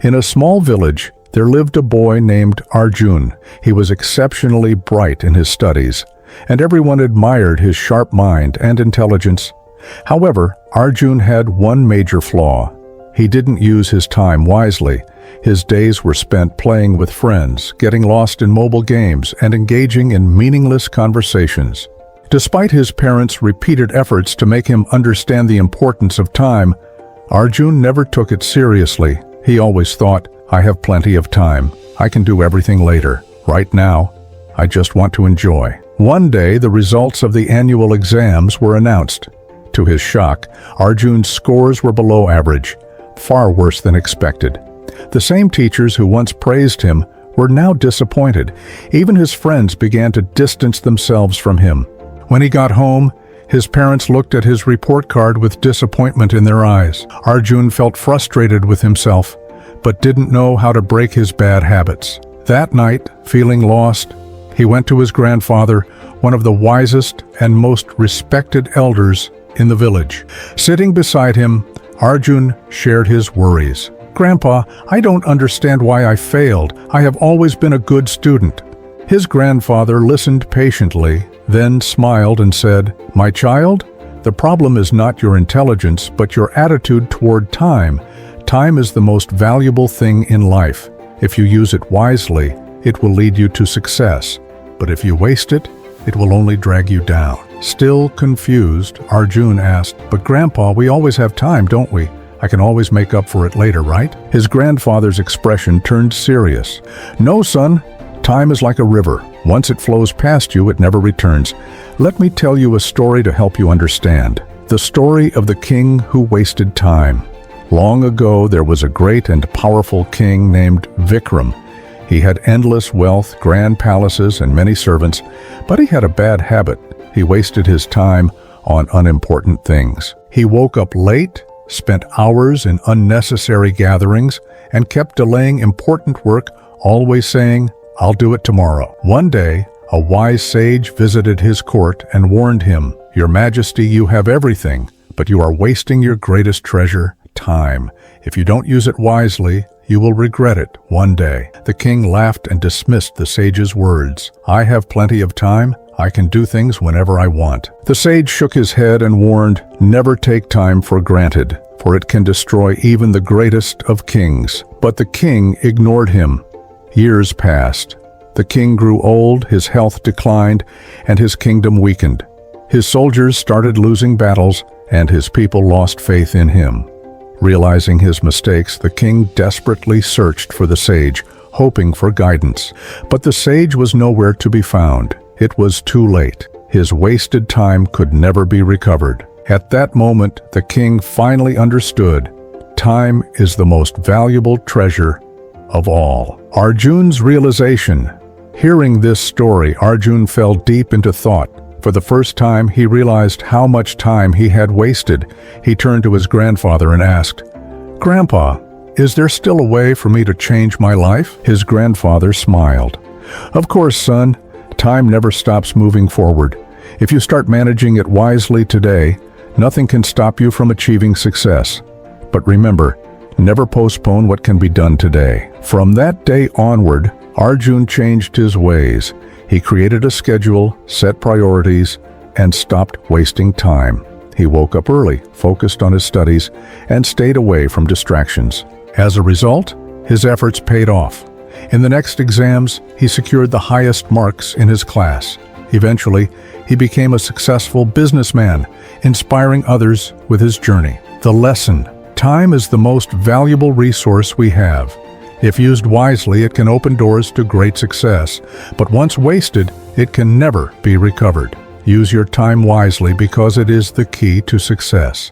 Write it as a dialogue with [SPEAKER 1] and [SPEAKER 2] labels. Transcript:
[SPEAKER 1] In a small village, there lived a boy named Arjun. He was exceptionally bright in his studies, and everyone admired his sharp mind and intelligence. However, Arjun had one major flaw. He didn't use his time wisely. His days were spent playing with friends, getting lost in mobile games, and engaging in meaningless conversations. Despite his parents' repeated efforts to make him understand the importance of time, Arjun never took it seriously. He always thought, "I have plenty of time. I can do everything later. Right now, I just want to enjoy." One day, the results of the annual exams were announced. To his shock, Arjun's scores were below average, far worse than expected. The same teachers who once praised him were now disappointed. Even his friends began to distance themselves from him. When he got home, his parents looked at his report card with disappointment in their eyes. Arjun felt frustrated with himself, but didn't know how to break his bad habits. That night, feeling lost, he went to his grandfather, one of the wisest and most respected elders in the village. Sitting beside him, Arjun shared his worries. "Grandpa, I don't understand why I failed. I have always been a good student." His grandfather listened patiently, then smiled and said, "My child, the problem is not your intelligence, but your attitude toward time. Time is the most valuable thing in life. If you use it wisely, it will lead you to success. But if you waste it, it will only drag you down." Still confused, Arjun asked, "But Grandpa, we always have time, don't we? I can always make up for it later, right?" His grandfather's expression turned serious. "No, son. Time is like a river. Once it flows past you, it never returns. Let me tell you a story to help you understand. The story of the king who wasted time. Long ago, there was a great and powerful king named Vikram. He had endless wealth, grand palaces, and many servants, but he had a bad habit. He wasted his time on unimportant things. He woke up late, spent hours in unnecessary gatherings, and kept delaying important work, always saying, "I'll do it tomorrow." One day, a wise sage visited his court and warned him, "Your Majesty, you have everything, but you are wasting your greatest treasure, time. If you don't use it wisely, you will regret it one day." The king laughed and dismissed the sage's words. "I have plenty of time. I can do things whenever I want." The sage shook his head and warned, "Never take time for granted, for it can destroy even the greatest of kings." But the king ignored him. Years passed. The king grew old, his health declined, and his kingdom weakened. His soldiers started losing battles, and his people lost faith in him. Realizing his mistakes, the king desperately searched for the sage, hoping for guidance. But the sage was nowhere to be found. It was too late. His wasted time could never be recovered. At that moment, the king finally understood. Time is the most valuable treasure of all. Arjun's realization. Hearing this story, Arjun fell deep into thought. For the first time, he realized how much time he had wasted. He turned to his grandfather and asked, "Grandpa, is there still a way for me to change my life?" His grandfather smiled. "Of course, son. Time never stops moving forward. If you start managing it wisely today, nothing can stop you from achieving success. But remember, never postpone what can be done today." From that day onward, Arjun changed his ways. He created a schedule, set priorities, and stopped wasting time. He woke up early, focused on his studies, and stayed away from distractions. As a result, his efforts paid off. In the next exams, he secured the highest marks in his class. Eventually, he became a successful businessman, inspiring others with his journey. The lesson: time is the most valuable resource we have. If used wisely, it can open doors to great success, but once wasted, it can never be recovered. Use your time wisely because it is the key to success.